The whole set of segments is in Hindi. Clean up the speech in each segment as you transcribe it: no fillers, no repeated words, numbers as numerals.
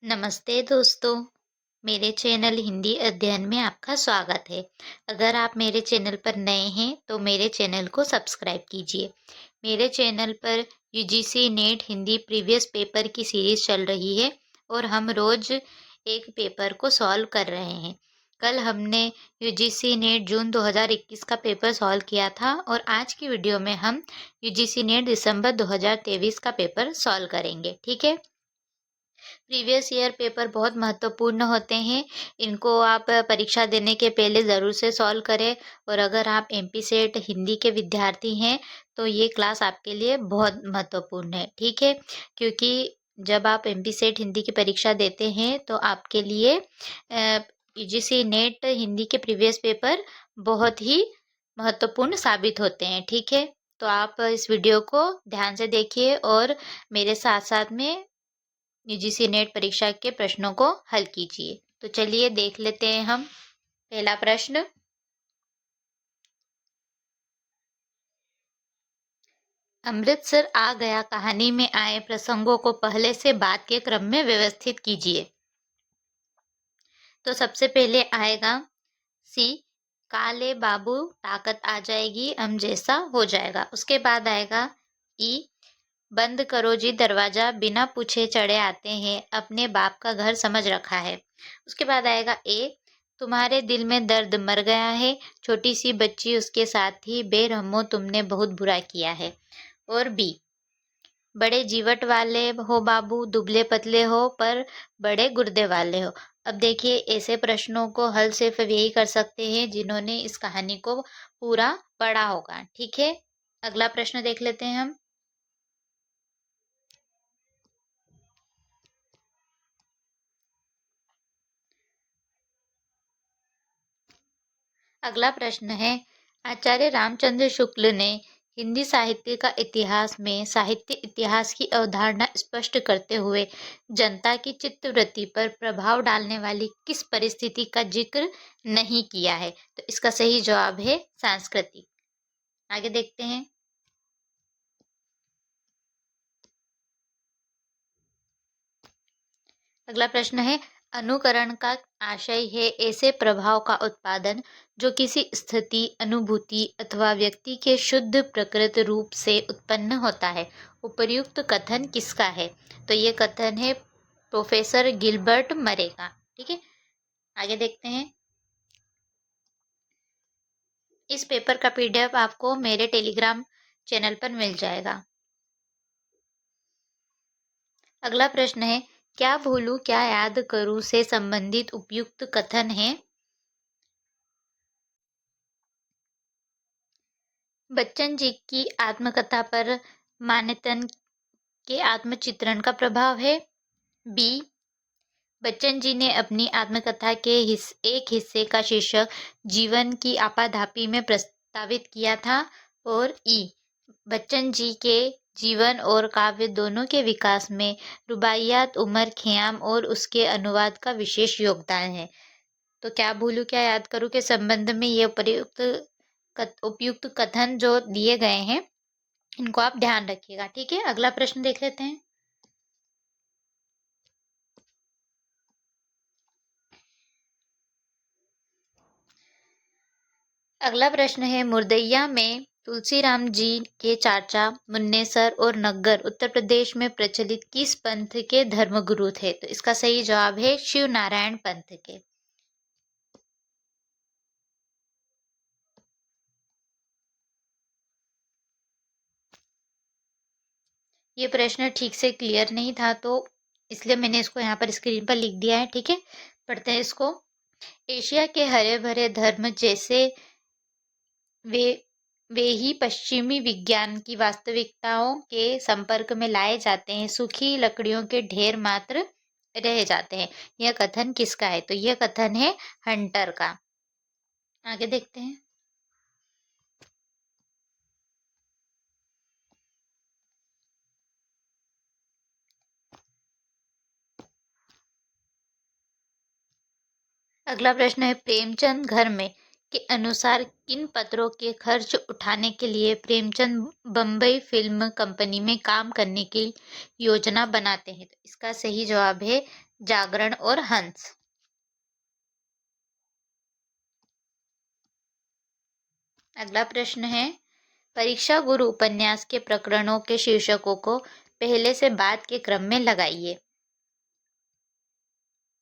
नमस्ते दोस्तों, मेरे चैनल हिंदी अध्ययन में आपका स्वागत है। अगर आप मेरे चैनल पर नए हैं तो मेरे चैनल को सब्सक्राइब कीजिए। मेरे चैनल पर UGC net Hindi previous paper की सीरीज चल रही है और हम रोज एक पेपर को सॉल्व कर रहे हैं। कल हमने यूजीसी नेट जून 2021 का पेपर सॉल्व किया था और आज की वीडियो में हम यूजीसी नेट दिसंबर 2023 का पेपर सॉल्व करेंगे। ठीक है। प्रीवियस ईयर पेपर बहुत महत्वपूर्ण होते हैं। इनको आप परीक्षा देने के पहले ज़रूर से सॉल्व करें और अगर आप एमपी सेट हिंदी के विद्यार्थी हैं तो ये क्लास आपके लिए बहुत महत्वपूर्ण है। ठीक है, क्योंकि जब आप एमपी सेट हिंदी की परीक्षा देते हैं तो आपके लिए यूजीसी नेट हिंदी के प्रीवियस पेपर बहुत ही महत्वपूर्ण साबित होते हैं। ठीक है, तो आप इस वीडियो को ध्यान से देखिए और मेरे साथ साथ में यूजीसी नेट परीक्षा के प्रश्नों को हल कीजिए। तो चलिए देख लेते हैं हम पहला प्रश्न। अमृतसर आ गया कहानी में आए प्रसंगों को पहले से बाद के क्रम में व्यवस्थित कीजिए। तो सबसे पहले आएगा सी, काले बाबू ताकत आ जाएगी हम जैसा हो जाएगा। उसके बाद आएगा ई, बंद करो जी दरवाजा बिना पूछे चढ़े आते हैं अपने बाप का घर समझ रखा है। उसके बाद आएगा ए, तुम्हारे दिल में दर्द मर गया है छोटी सी बच्ची उसके साथ ही बेरहमो तुमने बहुत बुरा किया है। और बी, बड़े जीवट वाले हो बाबू दुबले पतले हो पर बड़े गुर्दे वाले हो। अब देखिए ऐसे प्रश्नों को हल सिर्फ यही कर सकते हैं जिन्होंने इस कहानी को पूरा पढ़ा होगा। ठीक है, अगला प्रश्न देख लेते हैं हम। अगला प्रश्न है, आचार्य रामचंद्र शुक्ल ने हिंदी साहित्य का इतिहास में साहित्य इतिहास की अवधारणा स्पष्ट करते हुए जनता की चित्तवृत्ति पर प्रभाव डालने वाली किस परिस्थिति का जिक्र नहीं किया है। तो इसका सही जवाब है सांस्कृतिक। आगे देखते हैं। अगला प्रश्न है, अनुकरण का आशय है ऐसे प्रभाव का उत्पादन जो किसी स्थिति अनुभूति अथवा व्यक्ति के शुद्ध प्रकृत रूप से उत्पन्न होता है। उपर्युक्त कथन किसका है? तो ये कथन है प्रोफेसर गिलबर्ट मरे का। ठीक है, आगे देखते हैं। इस पेपर का पीडीएफ आपको मेरे टेलीग्राम चैनल पर मिल जाएगा। अगला प्रश्न है, क्या भूलूं क्या याद करूं से संबंधित उपयुक्त कथन है। बच्चन जी की आत्मकथा पर मान्यतन के आत्मचित्रण का प्रभाव है। बी, बच्चन जी ने अपनी आत्मकथा के एक हिस्से का शीर्षक जीवन की आपाधापी में प्रस्तावित किया था। और ई, बच्चन जी के जीवन और काव्य दोनों के विकास में रुबाइयात उमर खयाम और उसके अनुवाद का विशेष योगदान है। तो क्या भूलूं क्या याद करूं के संबंध में ये उपयुक्त कथन जो दिए गए हैं इनको आप ध्यान रखिएगा। ठीक है, अगला प्रश्न देख लेते हैं। अगला प्रश्न है, मुर्दैया में तुलसीराम जी के चाचा मुन्नेसर और नग्गर उत्तर प्रदेश में प्रचलित किस पंथ के धर्मगुरु थे? तो इसका सही जवाब है शिव नारायण पंथ के। ये प्रश्न ठीक से क्लियर नहीं था तो इसलिए मैंने इसको यहाँ पर स्क्रीन पर लिख दिया है। ठीक है, पढ़ते हैं इसको। एशिया के हरे भरे धर्म जैसे वे वे ही पश्चिमी विज्ञान की वास्तविकताओं के संपर्क में लाए जाते हैं, सूखी लकड़ियों के ढेर मात्र रह जाते हैं। यह कथन किसका है? तो यह कथन है हंटर का। आगे देखते हैं। अगला प्रश्न है, प्रेमचंद घर में के अनुसार किन पत्रों के खर्च उठाने के लिए प्रेमचंद बम्बई फिल्म कंपनी में काम करने की योजना बनाते हैं? तो इसका सही जवाब है जागरण और हंस। अगला प्रश्न है, परीक्षा गुरु उपन्यास के प्रकरणों के शीर्षकों को पहले से बाद के क्रम में लगाइए।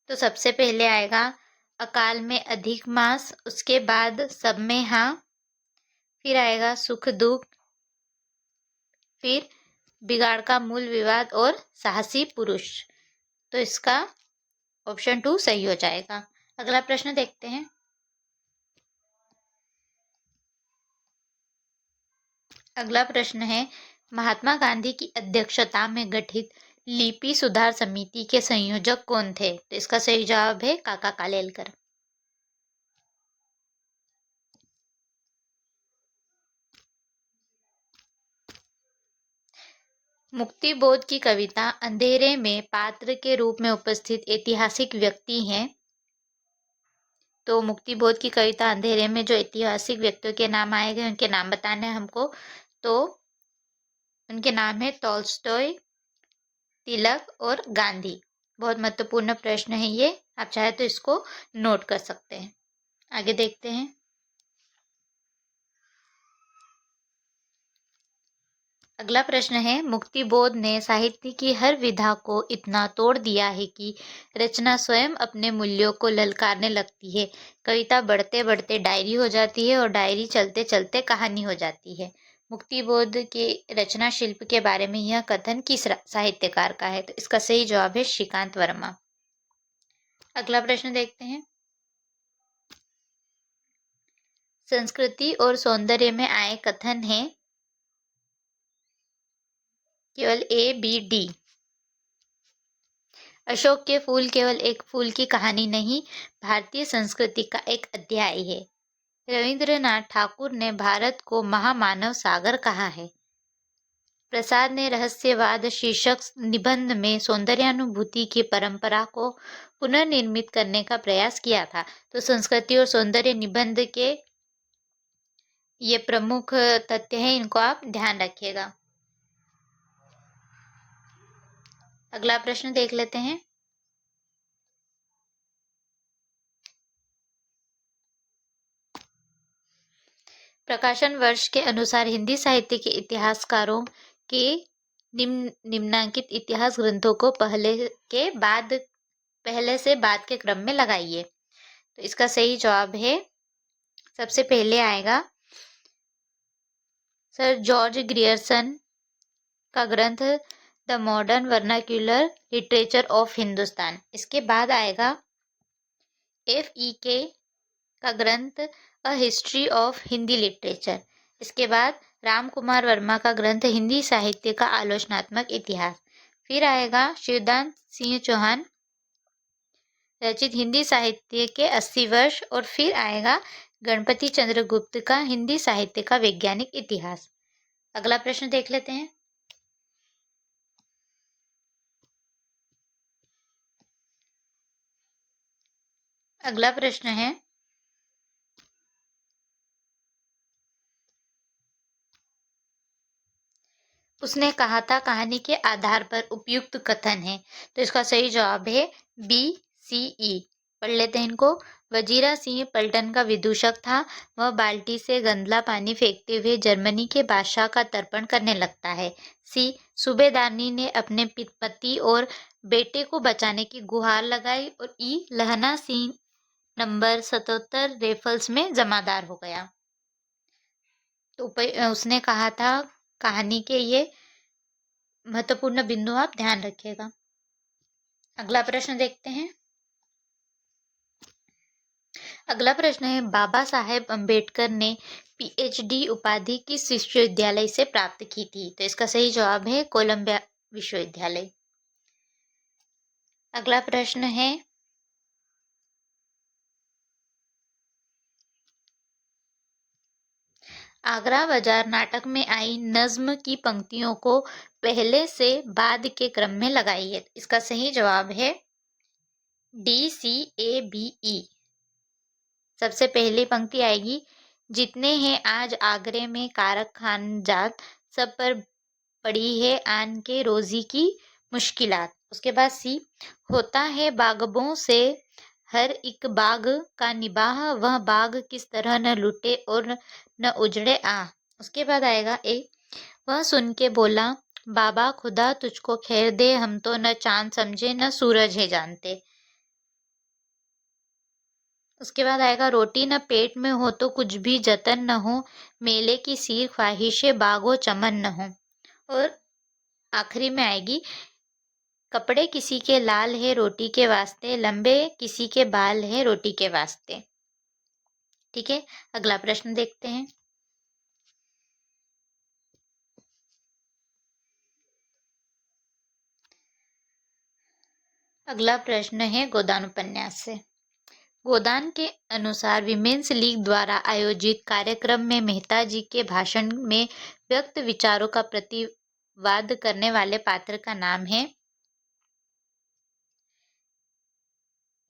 तो सबसे पहले आएगा अकाल में अधिक मास, उसके बाद सब में हाँ, फिर आएगा सुख दुख, फिर बिगाड़ का मूल विवाद और साहसी पुरुष। तो इसका ऑप्शन 2 सही हो जाएगा। अगला प्रश्न देखते हैं। अगला प्रश्न है, महात्मा गांधी की अध्यक्षता में गठित लिपि सुधार समिति के संयोजक कौन थे? तो इसका सही जवाब है काका कालेलकर। मुक्तिबोध की कविता अंधेरे में पात्र के रूप में उपस्थित ऐतिहासिक व्यक्ति हैं। तो मुक्तिबोध की कविता अंधेरे में जो ऐतिहासिक व्यक्तियों के नाम आए गए उनके नाम बताने हैं हमको। तो उनके नाम है टॉल्स्टॉय, तिलक और गांधी। बहुत महत्वपूर्ण प्रश्न है ये, आप चाहे तो इसको नोट कर सकते हैं। आगे देखते हैं। अगला प्रश्न है, मुक्तिबोध ने साहित्य की हर विधा को इतना तोड़ दिया है कि रचना स्वयं अपने मूल्यों को ललकारने लगती है। कविता बढ़ते बढ़ते डायरी हो जाती है और डायरी चलते चलते कहानी हो जाती है। मुक्तिबोध के रचना शिल्प के बारे में यह कथन किस साहित्यकार का है? तो इसका सही जवाब है श्रीकांत वर्मा। अगला प्रश्न देखते हैं। संस्कृति और सौंदर्य में आए कथन है केवल ए, बी, डी। अशोक के फूल केवल एक फूल की कहानी नहीं, भारतीय संस्कृति का एक अध्याय है। रविंद्रनाथ ठाकुर ने भारत को महामानव सागर कहा है। प्रसाद ने रहस्यवाद शीर्षक निबंध में सौंदर्यानुभूति की परंपरा को पुनर्निर्मित करने का प्रयास किया था। तो संस्कृति और सौंदर्य निबंध के ये प्रमुख तथ्य हैं, इनको आप ध्यान रखिएगा। अगला प्रश्न देख लेते हैं। प्रकाशन वर्ष के अनुसार हिंदी साहित्य के इतिहासकारों के निम्नांकित इतिहास ग्रंथों को पहले से बाद के क्रम में लगाइए। तो इसका सही जवाब है, सबसे पहले आएगा सर जॉर्ज ग्रियर्सन का ग्रंथ the modern vernacular literature of Hindustan. इसके बाद आएगा FEK का ग्रंथ a history of Hindi literature. इसके बाद राम कुमार वर्मा का ग्रंथ हिंदी साहित्य का आलोचनात्मक इतिहास। फिर आएगा शिवदान सिंह चौहान रचित हिंदी साहित्य के 80 वर्ष। और फिर आएगा गणपति चंद्र गुप्त का हिंदी साहित्य का वैज्ञानिक इतिहास। अगला प्रश्न देख लेते हैं। अगला प्रश्न है, उसने कहा था कहानी के आधार पर उपयुक्त कथन है। तो इसका सही जवाब है BCE। पढ़ लेते हैं इनको। वजीरा सिंह पलटन का विदूषक था। वह बाल्टी से गंदला पानी फेंकते हुए जर्मनी के बादशाह का तर्पण करने लगता है। C सूबेदारनी ने अपने पति और बेटे को बचाने की गुहार लगाई। और E लहना सिंह नंबर 77 रेफल्स में जमादार हो गया। तो उसने कहा था कहानी के ये महत्वपूर्ण बिंदु आप ध्यान रखिएगा। अगला प्रश्न देखते हैं। अगला प्रश्न है, बाबा साहेब अम्बेडकर ने PhD उपाधि किस विश्वविद्यालय से प्राप्त की थी? तो इसका सही जवाब है कोलंबिया विश्वविद्यालय। अगला प्रश्न है, आगरा बाजार नाटक में आई नज्म की पंक्तियों को पहले से बाद के क्रम में लगाइए। इसका सही जवाब है DCABE। सबसे पहली पंक्ति आएगी, जितने हैं आज आगरे में कारख खान जात, सब पर पड़ी है आन के रोजी की मुश्किलात। उसके बाद सी, होता है बागबों से हर एक बाग का निबाह, वह बाग किस तरह न लूटे और न उजड़े आ। उसके बाद आएगा ए, वह सुन के बोला, बाबा खुदा तुझको खैर दे, हम तो न चांद समझे न सूरज है जानते। उसके बाद आएगा रोटी न पेट में हो तो कुछ भी जतन न हो, मेले की सीर ख्वाहिशे बागो चमन न हो। और आखिरी में आएगी, कपड़े किसी के लाल है रोटी के वास्ते, लंबे किसी के बाल है रोटी के वास्ते। ठीक है, अगला प्रश्न देखते हैं। अगला प्रश्न है गोदान उपन्यास से। गोदान के अनुसार विमेंस लीग द्वारा आयोजित कार्यक्रम में मेहता जी के भाषण में व्यक्त विचारों का प्रतिवाद करने वाले पात्र का नाम है,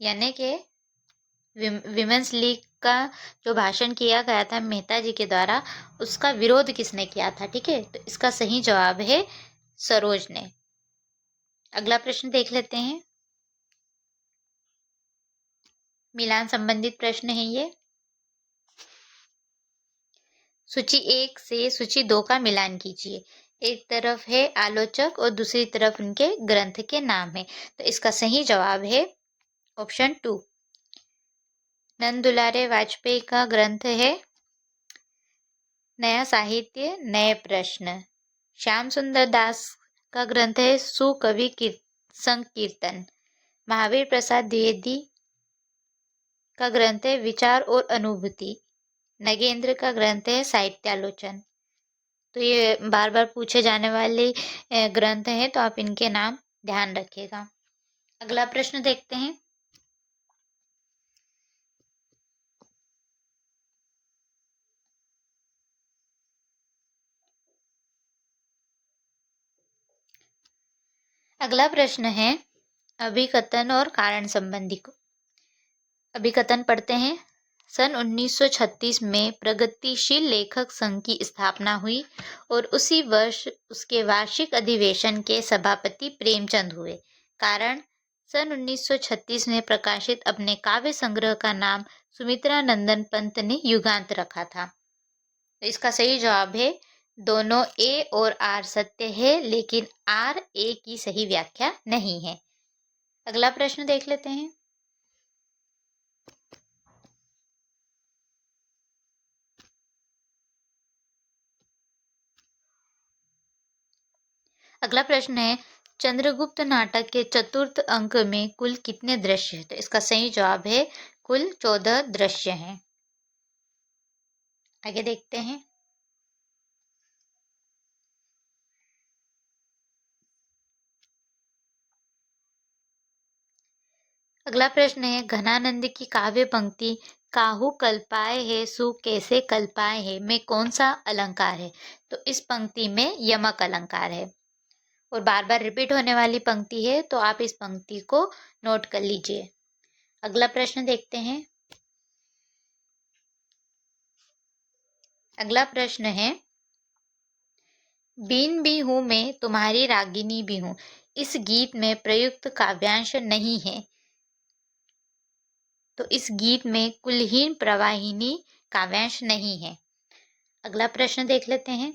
यानी कि विमेंस लीग का जो भाषण किया गया था मेहता जी के द्वारा, उसका विरोध किसने किया था। ठीक है, तो इसका सही जवाब है सरोज ने। अगला प्रश्न देख लेते हैं। मिलान संबंधित प्रश्न है ये। सूची 1 से सूची 2 का मिलान कीजिए। एक तरफ है आलोचक और दूसरी तरफ उनके ग्रंथ के नाम है, तो इसका सही जवाब है ऑप्शन 2। नंद दुलारे वाजपेयी का ग्रंथ है नया साहित्य नए प्रश्न। श्याम सुंदर दास का ग्रंथ है सुकवि संकीर्तन। महावीर प्रसाद द्विवेदी का ग्रंथ है विचार और अनुभूति। नगेंद्र का ग्रंथ है साहित्यालोचन। तो ये बार बार पूछे जाने वाले ग्रंथ हैं, तो आप इनके नाम ध्यान रखिएगा। अगला प्रश्न देखते हैं। अगला प्रश्न है अभिकथन और कारण संबंधी को। अभिकथन पढ़ते हैं। सन 1936 में प्रगतिशील लेखक संघ की स्थापना हुई और उसी वर्ष उसके वार्षिक अधिवेशन के सभापति प्रेमचंद हुए। कारण, सन 1936 में प्रकाशित अपने काव्य संग्रह का नाम सुमित्रा नंदन पंत ने युगांत रखा था। तो इसका सही जवाब है दोनों ए और आर सत्य है, लेकिन आर ए की सही व्याख्या नहीं है। अगला प्रश्न देख लेते हैं। अगला प्रश्न है चंद्रगुप्त नाटक के चतुर्थ अंक में कुल कितने दृश्य हैं। तो इसका सही जवाब है कुल 14 दृश्य हैं। आगे देखते हैं। अगला प्रश्न है घनानंद की काव्य पंक्ति काहू कल्पाए है सु कैसे कल्पाए है में कौन सा अलंकार है। तो इस पंक्ति में यमक अलंकार है और बार बार रिपीट होने वाली पंक्ति है, तो आप इस पंक्ति को नोट कर लीजिए। अगला प्रश्न देखते हैं। अगला प्रश्न है बीन भी हूं मैं तुम्हारी रागिनी भी हूं, इस गीत में प्रयुक्त काव्यांश नहीं है। तो इस गीत में कुलहीन प्रवाहिनी काव्यांश नहीं है। अगला प्रश्न देख लेते हैं।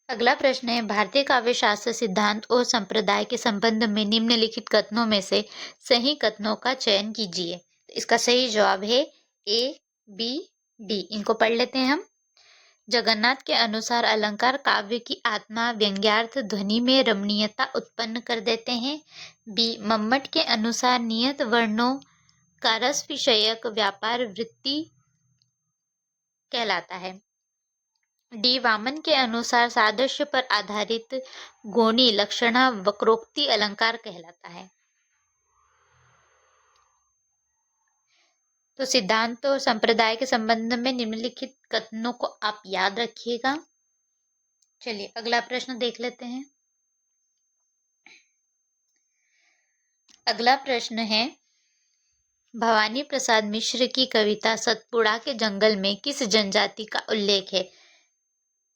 अगला प्रश्न है भारतीय काव्य शास्त्र सिद्धांत और संप्रदाय के संबंध में निम्नलिखित कथनों में से सही कथनों का चयन कीजिए। इसका सही जवाब है ए बी डी। इनको पढ़ लेते हैं हम। जगन्नाथ के अनुसार अलंकार काव्य की आत्मा व्यंग्यार्थ ध्वनि में रमणीयता उत्पन्न कर देते हैं। बी मम्मट के अनुसार नियत वर्णों का रस विषयक व्यापार वृत्ति कहलाता है। डी वामन के अनुसार सादृश्य पर आधारित गोनी लक्षणा वक्रोक्ति अलंकार कहलाता है। तो सिद्धांत और संप्रदाय के संबंध में निम्नलिखित कथनों को आप याद रखिएगा। चलिए अगला प्रश्न देख लेते हैं। अगला प्रश्न है भवानी प्रसाद मिश्र की कविता सतपुड़ा के जंगल में किस जनजाति का उल्लेख है?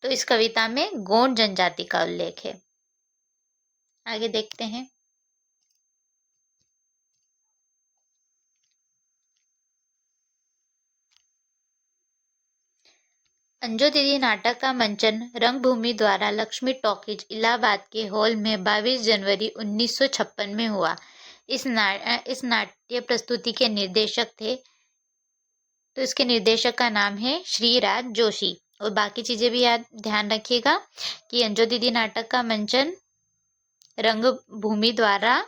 तो इस कविता में गोंड जनजाति का उल्लेख है। आगे देखते हैं। अंजू दीदी नाटक का मंचन रंगभूमि द्वारा लक्ष्मी टॉकीज इलाहाबाद के हॉल में 22 जनवरी 1956 में हुआ। इस नाट्य प्रस्तुति के निर्देशक थे, तो इसके निर्देशक का नाम है श्रीराज जोशी। और बाकी चीजें भी याद ध्यान रखिएगा कि अंजू दीदी नाटक का मंचन रंगभूमि द्वारा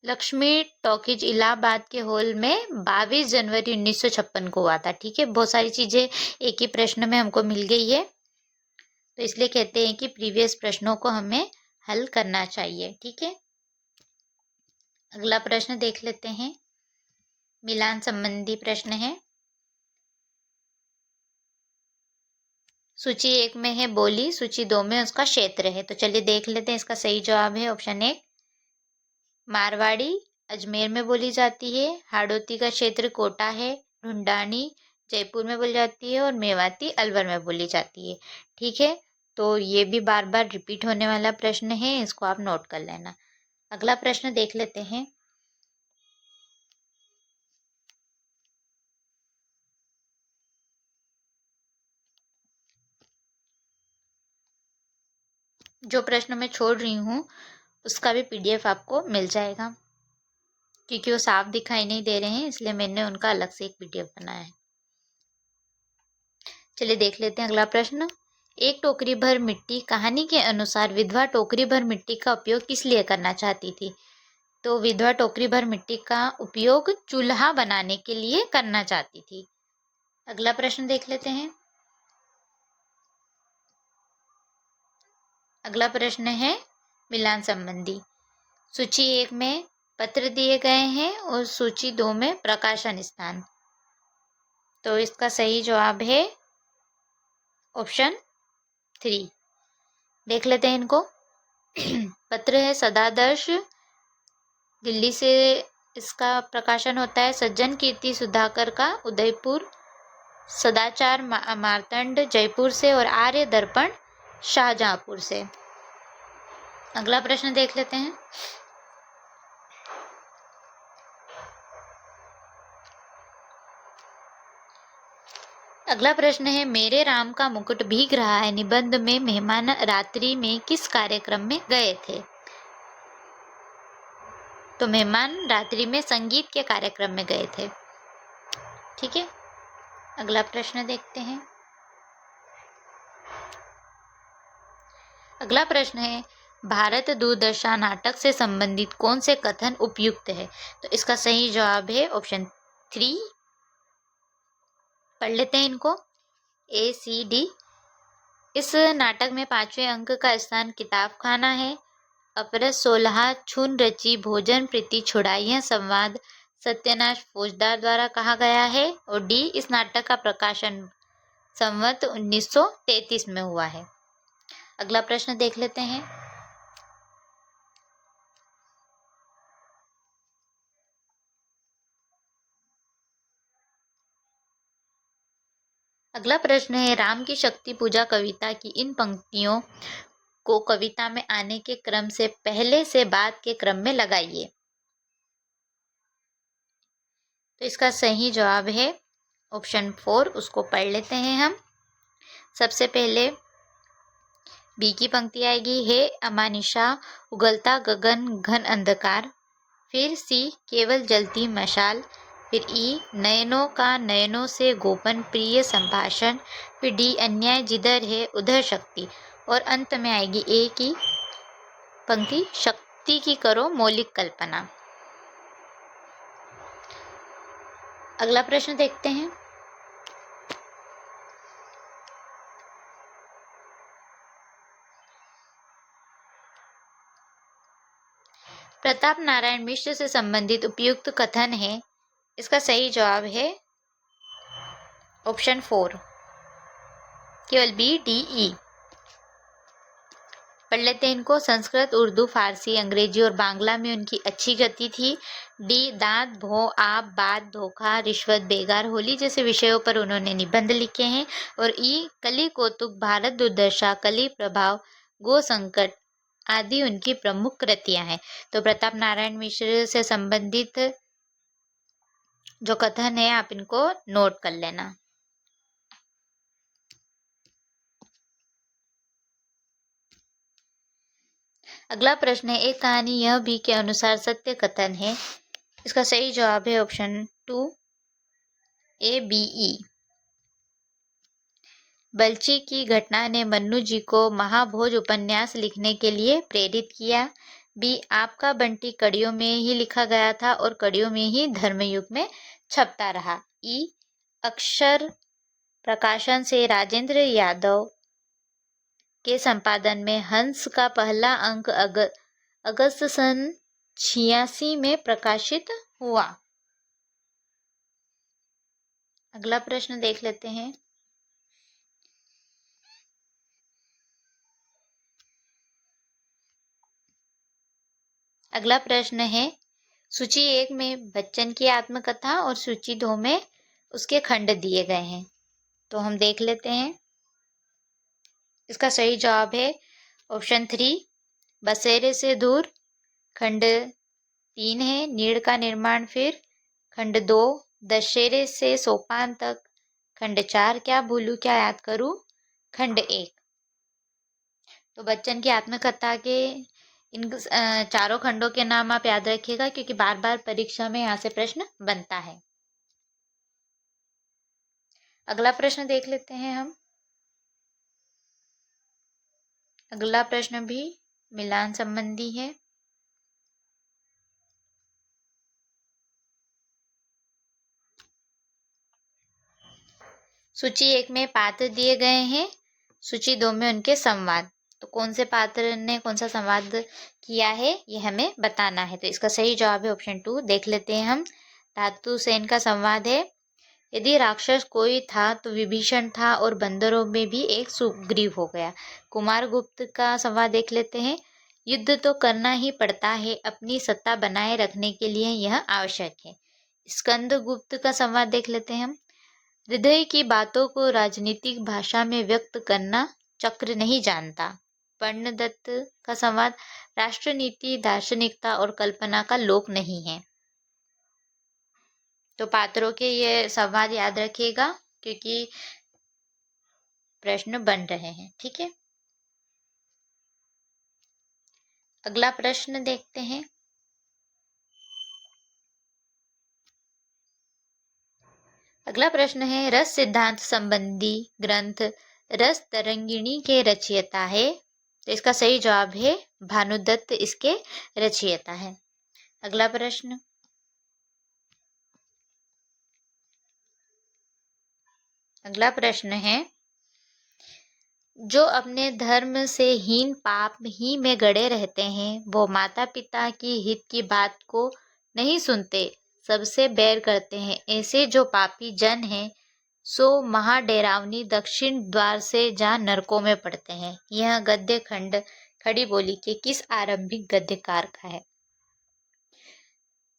लक्ष्मी टॉकीज इलाहाबाद के हॉल में 22 जनवरी 1956 को हुआ था। ठीक है, बहुत सारी चीजें एक ही प्रश्न में हमको मिल गई है, तो इसलिए कहते हैं कि प्रीवियस प्रश्नों को हमें हल करना चाहिए। ठीक है, अगला प्रश्न देख लेते हैं। मिलान संबंधी प्रश्न है। सूची 1 में है बोली, सूची 2 में उसका क्षेत्र है। तो चलिए देख लेते हैं। इसका सही जवाब है ऑप्शन 1 मारवाड़ी अजमेर में बोली जाती है। हाड़ौती का क्षेत्र कोटा है। ढूंढानी जयपुर में बोली जाती है और मेवाती अलवर में बोली जाती है। ठीक है, तो ये भी बार बार रिपीट होने वाला प्रश्न है, इसको आप नोट कर लेना। अगला प्रश्न देख लेते हैं। जो प्रश्न मैं छोड़ रही हूँ उसका भी पीडीएफ आपको मिल जाएगा, क्योंकि वो साफ दिखाई नहीं दे रहे हैं, इसलिए मैंने उनका अलग से एक पीडीएफ बनाया है। चलिए देख लेते हैं अगला प्रश्न। एक टोकरी भर मिट्टी कहानी के अनुसार विधवा टोकरी भर मिट्टी का उपयोग किस लिए करना चाहती थी? तो विधवा टोकरी भर मिट्टी का उपयोग चूल्हा बनाने के लिए करना चाहती थी। अगला प्रश्न देख लेते हैं। अगला प्रश्न है मिलान संबंधी। सूची 1 में पत्र दिए गए हैं और सूची 2 में प्रकाशन स्थान। तो इसका सही जवाब है ऑप्शन 3। देख लेते हैं इनको। पत्र है सदादर्श, दिल्ली से इसका प्रकाशन होता है। सज्जन कीर्ति सुधाकर का उदयपुर, सदाचार मार्तंड जयपुर से और आर्य दर्पण शाहजहांपुर से। अगला प्रश्न देख लेते हैं। अगला प्रश्न है मेरे राम का मुकुट भीग रहा है निबंध में मेहमान रात्रि में किस कार्यक्रम में गए थे? तो मेहमान रात्रि में संगीत के कार्यक्रम में गए थे। ठीक है, अगला प्रश्न देखते हैं। अगला प्रश्न है भारत दूरदर्शन नाटक से संबंधित कौन से कथन उपयुक्त है? तो इसका सही जवाब है ऑप्शन 3। पढ़ लेते हैं इनको। ACD। इस नाटक में 5वें अंक का स्थान किताब खाना है। अपरस 16 छून रची भोजन प्रीति छुड़ाइयाँ संवाद सत्यनाश फौजदार द्वारा कहा गया है। और D इस नाटक का प्रकाशन संवत 1933 में हुआ है। अगला प्रश्न देख लेते हैं। अगला प्रश्न है राम की शक्ति पूजा कविता की इन पंक्तियों को कविता में आने के क्रम से पहले से बाद के क्रम में लगाइए। तो इसका सही जवाब है ऑप्शन 4। उसको पढ़ लेते हैं हम। सबसे पहले बी की पंक्ति आएगी, हे अमानिशा उगलता गगन घन अंधकार। फिर सी केवल जलती मशाल। फिर ई नयनों का नयनों से गोपन प्रिय संभाषण। फिर डी अन्याय जिधर है उधर शक्ति। और अंत में आएगी ए की पंक्ति, शक्ति की करो मौलिक कल्पना। अगला प्रश्न देखते हैं। प्रताप नारायण मिश्र से संबंधित उपयुक्त कथन है। इसका सही जवाब है ऑप्शन 4, केवल B, D, E। पढ़ लेते हैं इनको। संस्कृत, उर्दू, फारसी, अंग्रेजी और बांग्ला में उनकी अच्छी गति थी। डी, दांत, भों, आप, बात, धोखा, रिश्वत, बेगार, होली जैसे विषयों पर उन्होंने निबंध लिखे हैं। और ई, कली कौतुक, भारत दुर्दशा, कली प्रभाव, गो संकट आदि उनकी प्रमुख कृतियां हैं। तो प्रताप नारायण मिश्र से संबंधित जो कथन है आप इनको नोट कर लेना। अगला प्रश्न है, एक कहानी यह भी के अनुसार सत्य कथन है। इसका सही जवाब है ऑप्शन 2 ए, बी, ई। बल्ची की घटना ने मन्नू जी को महाभोज उपन्यास लिखने के लिए प्रेरित किया। बी, आपका बंटी कड़ियों में ही लिखा गया था और कड़ियों में ही धर्मयुग में छपता रहा। ई, अक्षर प्रकाशन से राजेंद्र यादव के संपादन में हंस का पहला अंक अगस्त सन 86 में प्रकाशित हुआ। अगला प्रश्न देख लेते हैं। अगला प्रश्न है, सूची 1 में बच्चन की आत्मकथा और सूची 2 में उसके खंड दिए गए हैं। तो हम देख लेते हैं। इसका सही जवाब है ऑप्शन 3 बसेरे से दूर। खंड 3 है नीड़ का निर्माण फिर। खंड 2 दशहरे से सोपान तक। खंड 4 क्या भूलूं क्या याद करूं। खंड 1। तो बच्चन की आत्मकथा के इन चारों खंडों के नाम आप याद रखिएगा, क्योंकि बार बार परीक्षा में यहाँ से प्रश्न बनता है। अगला प्रश्न देख लेते हैं हम। अगला प्रश्न भी मिलान संबंधी है। सूची 1 में पात्र दिए गए हैं, सूची 2 में उनके संवाद। तो कौन से पात्र ने कौन सा संवाद किया है ये हमें बताना है। तो इसका सही जवाब है ऑप्शन 2। देख लेते हैं हम। धातु सेन का संवाद है, यदि राक्षस कोई था तो विभीषण था और बंदरों में भी एक सुग्रीव हो गया। कुमार गुप्त का संवाद देख लेते हैं, युद्ध तो करना ही पड़ता है, अपनी सत्ता बनाए रखने के लिए यह आवश्यक है। स्कंद गुप्त का संवाद देख लेते हैं हम। हृदय की बातों को राजनीतिक भाषा में व्यक्त करना चक्र नहीं जानता। पर्णदत्त का संवाद, राष्ट्रनीति दार्शनिकता और कल्पना का लोक नहीं है। तो पात्रों के ये संवाद याद रखिएगा, क्योंकि प्रश्न बन रहे हैं। ठीक है, अगला प्रश्न देखते हैं। अगला प्रश्न है, रस सिद्धांत संबंधी ग्रंथ रस तरंगिणी के रचयिता है। तो इसका सही जवाब है भानुदत्त इसके रचयिता है। अगला प्रश्न, अगला प्रश्न है, जो अपने धर्म से हीन पाप ही में गड़े रहते हैं वो माता पिता की हित की बात को नहीं सुनते, सबसे बैर करते हैं। ऐसे जो पापी जन हैं सो महाडेरावनी दक्षिण द्वार से जा नरकों में पड़ते हैं। यह गद्य खंड खड़ी बोली के किस आरंभिक गद्यकार का है।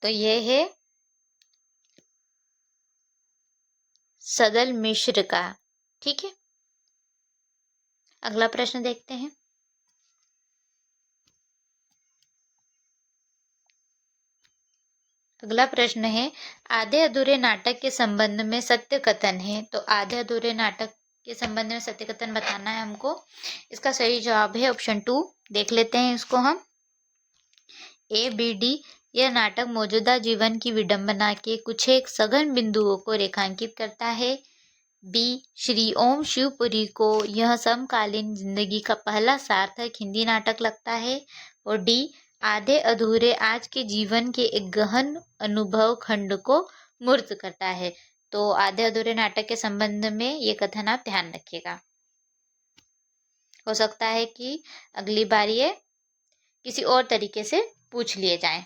तो यह है सदल मिश्र का। ठीक है, अगला प्रश्न देखते हैं। अगला प्रश्न है, आधे अधूरे नाटक के संबंध में सत्य कथन है। तो आधे अधूरे नाटक के संबंध में सत्य कथन बताना है हमको। इसका सही जवाब है ऑप्शन 2। देख लेते हैं इसको हम। ए, बी, डी। यह नाटक मौजूदा जीवन की विडंबना के कुछ एक सघन बिंदुओं को रेखांकित करता है। बी, श्री ओम शिवपुरी को यह समकालीन जिंदगी का पहला सार्थक हिंदी नाटक लगता है। और डी, आधे अधूरे आज के जीवन के एक गहन अनुभव खंड को मूर्त करता है। तो आधे अधूरे नाटक के संबंध में ये कथन आप ध्यान रखिएगा। हो सकता है कि अगली बार ये किसी और तरीके से पूछ लिए जाएं।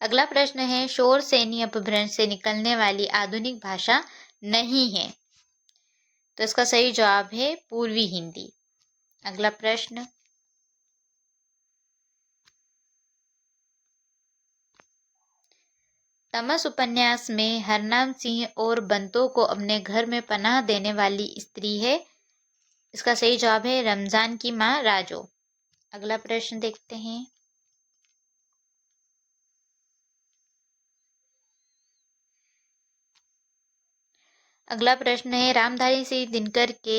अगला प्रश्न है, शोर सैनी अपभ्रंश से निकलने वाली आधुनिक भाषा नहीं है। तो इसका सही जवाब है पूर्वी हिंदी। अगला प्रश्न, तमस उपन्यास में हरनाम सिंह और बंतों को अपने घर में पनाह देने वाली स्त्री है। इसका सही जवाब है रमजान की मां राजो। अगला प्रश्न देखते हैं। अगला प्रश्न है, रामधारी सिंह दिनकर के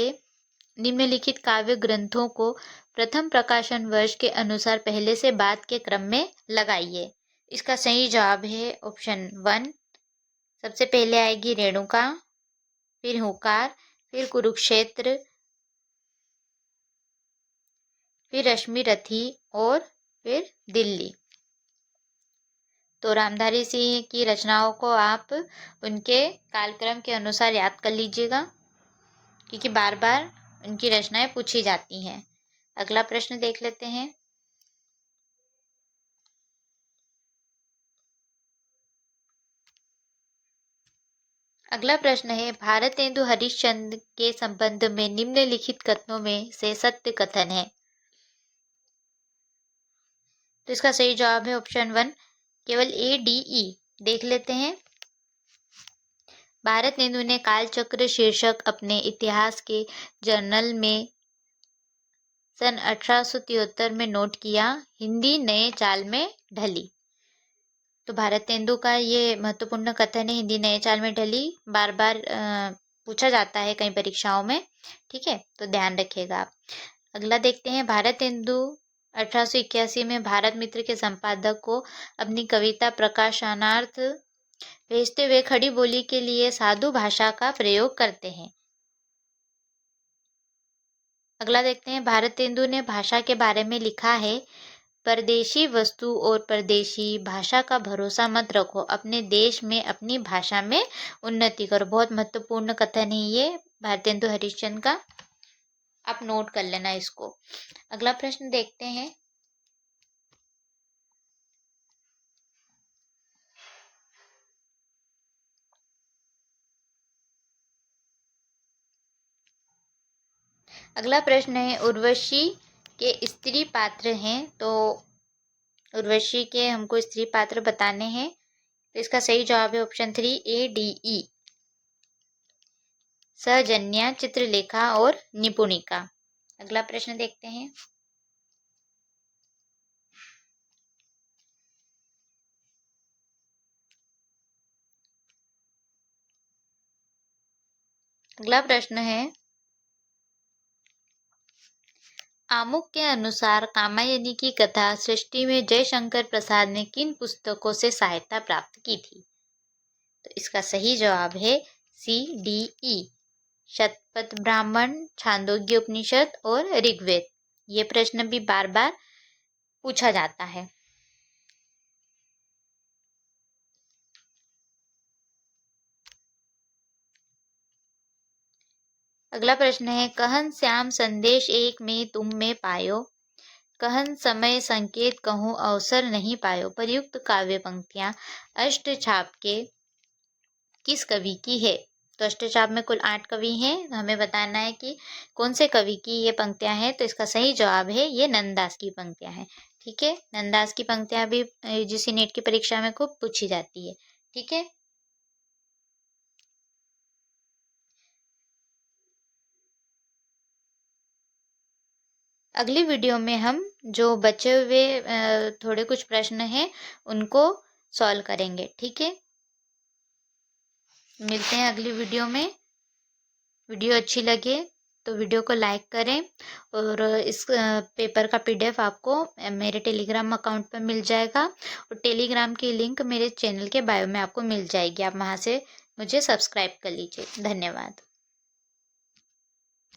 निम्नलिखित काव्य ग्रंथों को प्रथम प्रकाशन वर्ष के अनुसार पहले से बाद के क्रम में लगाइए। इसका सही जवाब है ऑप्शन 1। सबसे पहले आएगी रेणुका, फिर हुंकार, फिर कुरुक्षेत्र, फिर रश्मि रथी और फिर दिल्ली। तो रामधारी सिंह की रचनाओं को आप उनके कालक्रम के अनुसार याद कर लीजिएगा, क्योंकि बार बार उनकी रचनाएं पूछी जाती हैं। अगला प्रश्न देख लेते हैं। अगला प्रश्न है, भारतेंदु हरिश्चंद्र के संबंध में निम्नलिखित कथनों में से सत्य कथन है। तो इसका सही जवाब है ऑप्शन 1, केवल ADE। देख लेते हैं। भारतेंदु ने कालचक्र शीर्षक अपने इतिहास के जर्नल में सन 1873 में नोट किया, हिंदी नए चाल में ढली। तो भारतेंदु का ये महत्वपूर्ण कथन है, हिंदी नए चाल में ढली, बार बार पूछा जाता है कई परीक्षाओं में। ठीक है, तो ध्यान रखिएगा आप। अगला देखते हैं। भारतेंदु 1881 में भारत मित्र के संपादक को अपनी कविता प्रकाशनार्थ भेजते हुए खड़ी बोली के लिए साधु भाषा का प्रयोग करते हैं। अगला देखते हैं। भारतेंदु ने भाषा के बारे में लिखा है, परदेशी वस्तु और परदेशी भाषा का भरोसा मत रखो, अपने देश में अपनी भाषा में उन्नति करो। बहुत महत्वपूर्ण कथन है ये भारतेंदु हरिश्चंद्र का, आप नोट कर लेना इसको। अगला प्रश्न देखते हैं। अगला प्रश्न है, उर्वशी के स्त्री पात्र हैं, तो उर्वशी के हमको स्त्री पात्र बताने हैं। तो इसका सही जवाब है ऑप्शन 3, ADE, सजन्या, चित्रलेखा और निपुणिका। अगला प्रश्न देखते हैं। अगला प्रश्न है, आमुख के अनुसार कामायनी की कथा सृष्टि में जयशंकर प्रसाद ने किन पुस्तकों से सहायता प्राप्त की थी? तो इसका सही जवाब है CDE, शतपथ ब्राह्मण, छांदोग्य उपनिषद और ऋग्वेद। ये प्रश्न भी बार बार पूछा जाता है। अगला प्रश्न है, कहन श्याम संदेश एक में तुम में पायो, कहन समय संकेत कहूँ अवसर नहीं पायो, प्रयुक्त काव्य पंक्तियां अष्टछाप के किस कवि की है? तो अष्टछाप में कुल 8 कवि हैं, हमें बताना है कि कौन से कवि की ये पंक्तियां हैं। तो इसका सही जवाब है ये नंददास की पंक्तियां हैं। ठीक है, नंददास की पंक्तियां भी UGC नेट की परीक्षा में खूब पूछी जाती है। ठीक है, अगली वीडियो में हम जो बचे हुए थोड़े कुछ प्रश्न हैं उनको सॉल्व करेंगे। ठीक है, मिलते हैं अगली वीडियो में। वीडियो अच्छी लगे तो वीडियो को लाइक करें, और इस पेपर का PDF आपको मेरे टेलीग्राम अकाउंट पर मिल जाएगा, और टेलीग्राम की लिंक मेरे चैनल के बायो में आपको मिल जाएगी। आप वहाँ से मुझे सब्सक्राइब कर लीजिए। धन्यवाद।